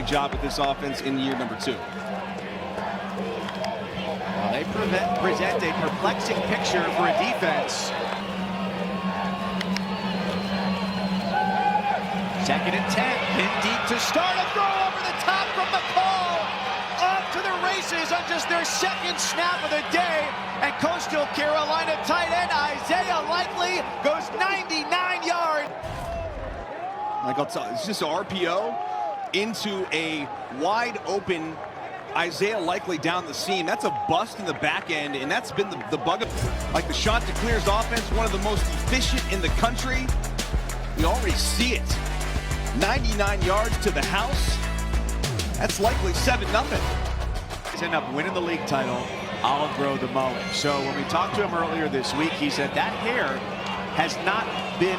job with this offense in year number 2. Well, they present a perplexing picture for a defense. 2nd and 10, pin deep to start, a throw over the top from McCall. Off to the races on just their 2nd snap of the day. And Coastal Carolina tight end Isaiah Likely goes 99 yards. Like I'll tell you, it's just an RPO into a wide open Isaiah Likely down the seam. That's a bust in the back end, and that's been the bug of, like, the Chanticleer's offense, one of the most efficient in the country. You already see it. 99 yards to the house. That's likely 7-0. He's end up winning the league title. I'll grow the mullet. So when we talked to him earlier this week, he said that hair has not been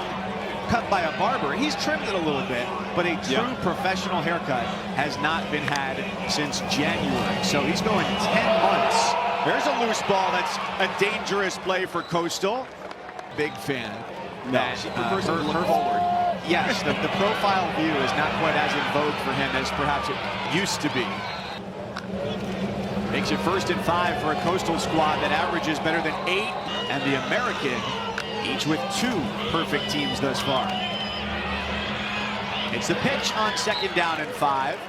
cut by a barber. He's trimmed it a little bit, but a true professional haircut has not been had since January. So he's going 10 months. There's a loose ball. That's a dangerous play for Coastal. Big fan. Her forward. Yes, the profile view is not quite as in vogue for him as perhaps it used to be. Makes it 1st and 5 for a Coastal squad that averages better than 8, and the American each with 2 perfect teams thus far. It's the pitch on 2nd down and 5,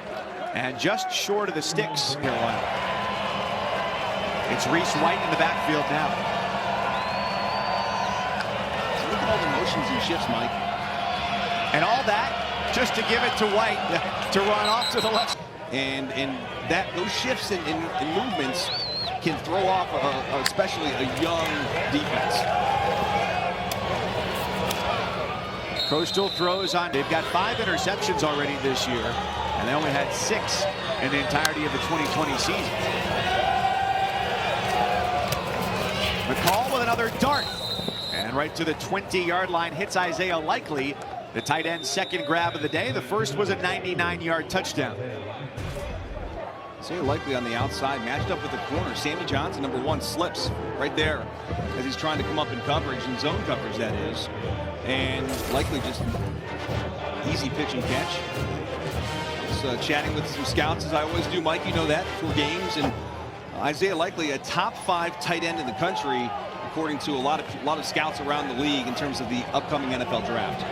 and just short of the sticks. Carolina. It's Reese White in the backfield now. So look at all the motions and shifts, Mike. And all that just to give it to White to run off to the left. And those shifts and movements can throw off especially a young defense. Coastal throws on. They've got 5 interceptions already this year, and they only had 6 in the entirety of the 2020 season. McCall with another dart, and right to the 20-yard line, hits Isaiah Likely, the tight end's 2nd grab of the day. The first was a 99-yard touchdown. Isaiah Likely on the outside, matched up with the corner. Sammy Johnson, number 1, slips right there as he's trying to come up in coverage, in zone coverage, that is. And Likely just easy pitch and catch. Just chatting with some scouts, as I always do, Mike, you know that, before games. And Isaiah Likely, a top 5 tight end in the country, according to a lot of scouts around the league in terms of the upcoming NFL draft.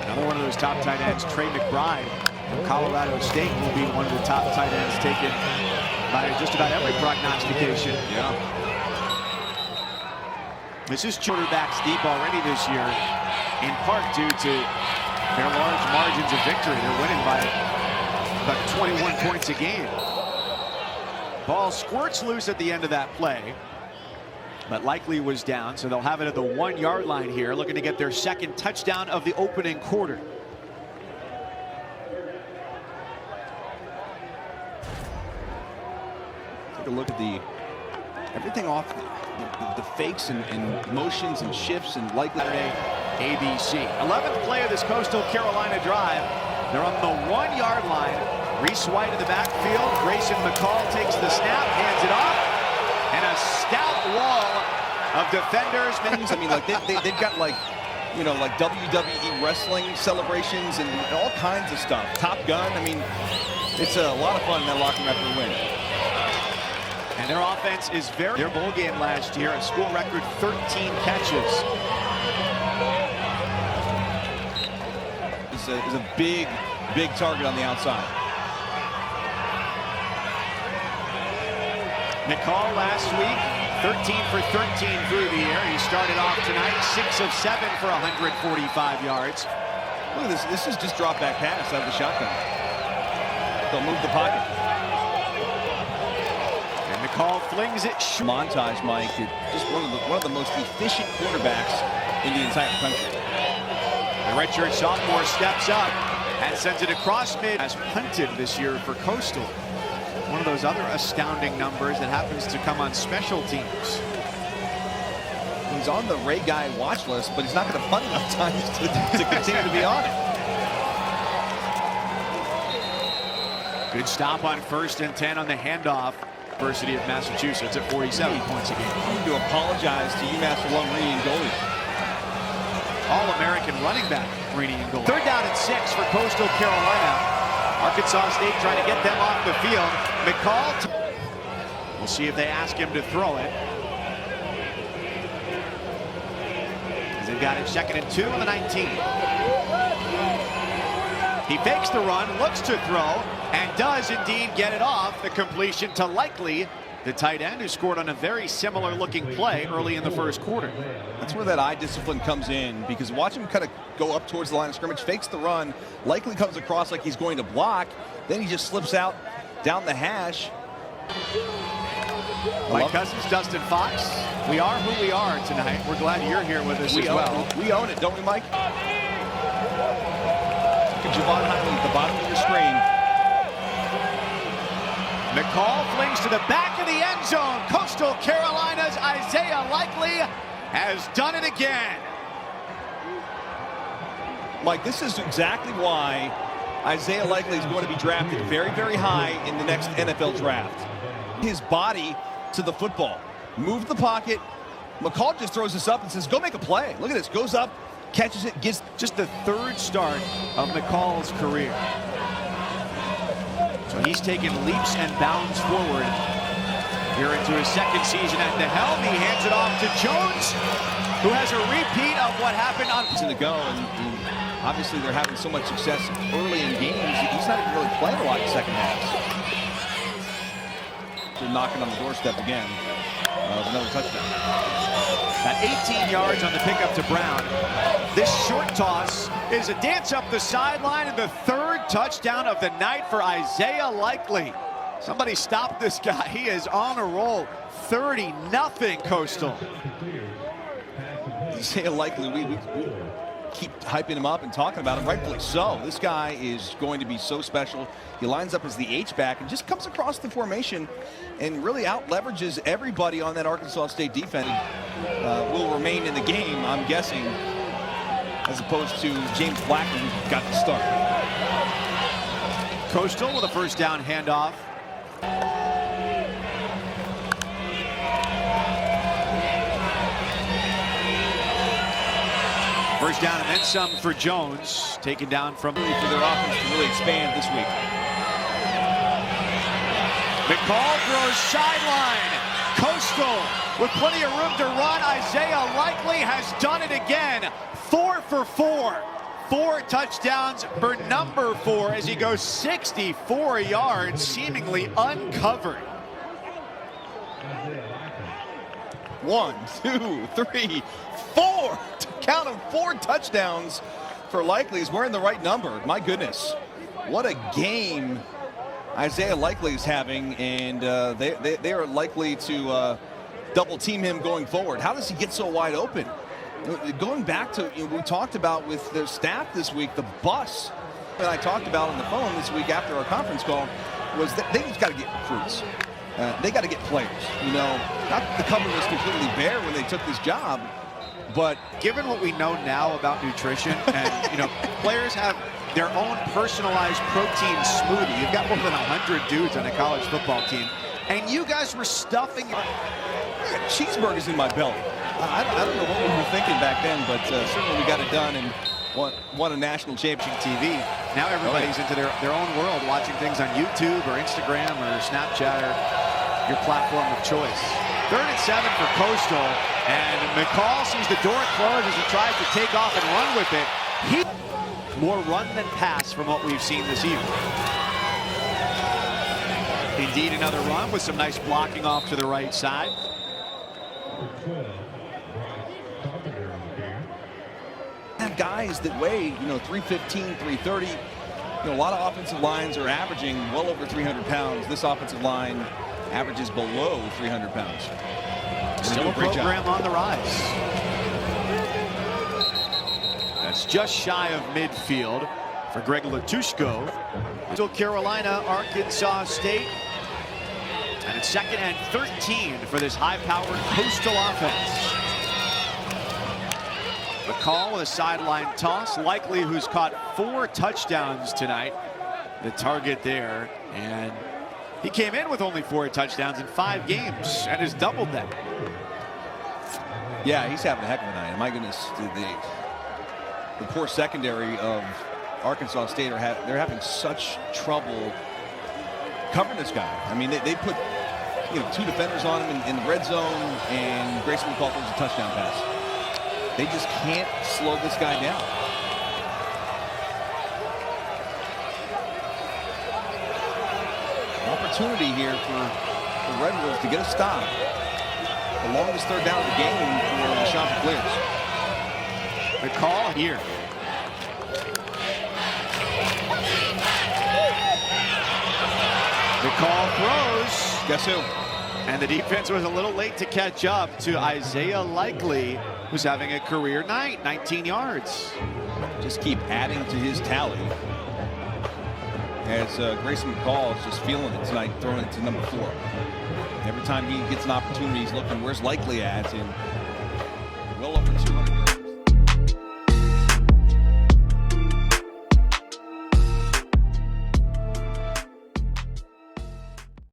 Another one of those top tight ends, Trey McBride from Colorado State, will be one of the top tight ends taken by just about every prognostication. Yeah. This is quarterbacks deep already this year, in part due to their large margins of victory. They're winning by about 21 points a game. Ball squirts loose at the end of that play, but Likely was down, so they'll have it at the 1-yard line here, looking to get their 2nd touchdown of the opening quarter. Take a look at everything off the fakes and motions and shifts and Likely. Saturday, ABC. 11th play of this Coastal Carolina drive. They're on the 1-yard line. Reese White in the backfield. Grayson McCall takes the snap, hands it off, and a stout wall of defenders. I mean, like they've got like WWE wrestling celebrations and all kinds of stuff. Top Gun. I mean, it's a lot of fun in that locker room after the win. And their offense is their bowl game last year, a school record 13 catches. Is a big target on the outside. McCall last week, 13 for 13 through the air. He started off tonight 6 of 7 for 145 yards. Look at this. This is just drop back pass out of the shotgun. They'll move the pocket. And McCall flings it. Montage, Mike. Just one of the most efficient quarterbacks in the entire country. The redshirt sophomore steps up and sends it across mid. Has punted this year for Coastal. One of those other astounding numbers that happens to come on special teams. He's on the Ray Guy watch list, but he's not going to punt enough times to continue to be on it. Good stop on 1st and 10 on the handoff. University of Massachusetts at 47 points a game. I need to apologize to UMass alum Reedy and goalie. All-American running back Reedy and goalie. 3rd down and 6 for Coastal Carolina. Arkansas State trying to get them off the field. McCall, we'll see if they ask him to throw it. As they've got it 2nd and 2 on the 19. He fakes the run, looks to throw, and does indeed get it off. The completion to Likely, the tight end, who scored on a very similar looking play early in the first quarter. That's where that eye discipline comes in, because watch him kind of go up towards the line of scrimmage, fakes the run, Likely comes across like he's going to block, then he just slips out down the hash. Mike Cousins, Dustin Fox, we are who we are tonight. We're glad you're here with us as well. We own it, don't we, Mike? Look at Javon Hiley at the bottom of your screen. McCall flings to the back of the end zone. Coastal Carolina's Isaiah Likely has done it again. Mike, this is exactly why Isaiah Likely is going to be drafted very, very high in the next NFL draft. His body to the football. Move the pocket. McCall just throws this up and says, go make a play. Look at this. Goes up, catches it, gets just the 3rd start of McCall's career. So he's taken leaps and bounds forward here into his 2nd season at the helm. He hands it off to Jones, who has a repeat of what happened on to the go. And obviously they're having so much success early in games. He's not even really playing a lot in second halves. They're knocking on the doorstep again. Another touchdown. Got 18 yards on the pickup to Brown. This short toss is a dance up the sideline, and the 3rd touchdown of the night for Isaiah Likely. Somebody stop this guy. He is on a roll. 30-0 Coastal. Isaiah Likely, we keep hyping him up and talking about him, rightfully so. This guy is going to be so special. He lines up as the H-back and just comes across the formation and really out-leverages everybody on that Arkansas State defense. Will remain in the game, I'm guessing, as opposed to James Blackman, who got the start. Coastal with a 1st down handoff. First down and then some for Jones, taken down from for their offense to really expand this week. McCall throws sideline. Coastal with plenty of room to run. Isaiah Likely has done it again. 4 for 4. 4 touchdowns for number 4 as he goes 64 yards, seemingly uncovered. 1, 2, 3, 4. Count them, 4 touchdowns for Likely. He's wearing the right number. My goodness, what a game Isaiah Likely is having, and they are likely to double team him going forward. How does he get so wide open? Going back to we talked about with their staff this week, the bus that I talked about on the phone this week after our conference call was that they just got to get recruits. They got to get players. You know, not that the cupboard was completely bare when they took this job, but given what we know now about nutrition, and players have their own personalized protein smoothie. You've got more than 100 dudes on a college football team, and you guys were stuffing cheeseburgers in my belly. I don't know what we were thinking back then, but certainly we got it done and won a national championship. TV. Now everybody's into their own world, watching things on YouTube or Instagram or Snapchat or your platform of choice. 3rd and 7 for Coastal, and McCall sees the door close as he tries to take off and run with it. More run than pass from what we've seen this evening. Indeed, another run with some nice blocking off to the right side. Have guys that weigh 315, 330. A lot of offensive lines are averaging well over 300 pounds. This offensive line averages below 300 pounds. Still a program on the rise. That's just shy of midfield for Greg Latushko. Still Carolina, Arkansas State. And it's 2nd and 13 for this high-powered Coastal offense. McCall with a sideline toss. Likely, who's caught 4 touchdowns tonight. The target there. And he came in with only 4 touchdowns in 5 games and has doubled that. Yeah, he's having a heck of a night. My goodness, the poor secondary of Arkansas State they're having such trouble covering this guy. I mean, they put 2 defenders on him in the red zone, and Grayson McCall throws a touchdown pass. They just can't slow this guy down. Opportunity here for the Red Wolves to get a stop. The longest third down of the game for the Chanticleers. The call here. The call throws. Guess who? And the defense was a little late to catch up to Isaiah Likely, who's having a career night, 19 yards. Just keep adding to his tally. As Grayson McCall is just feeling it tonight, throwing it to number 4. Every time he gets an opportunity, he's looking, where's Likely at? And well over 200.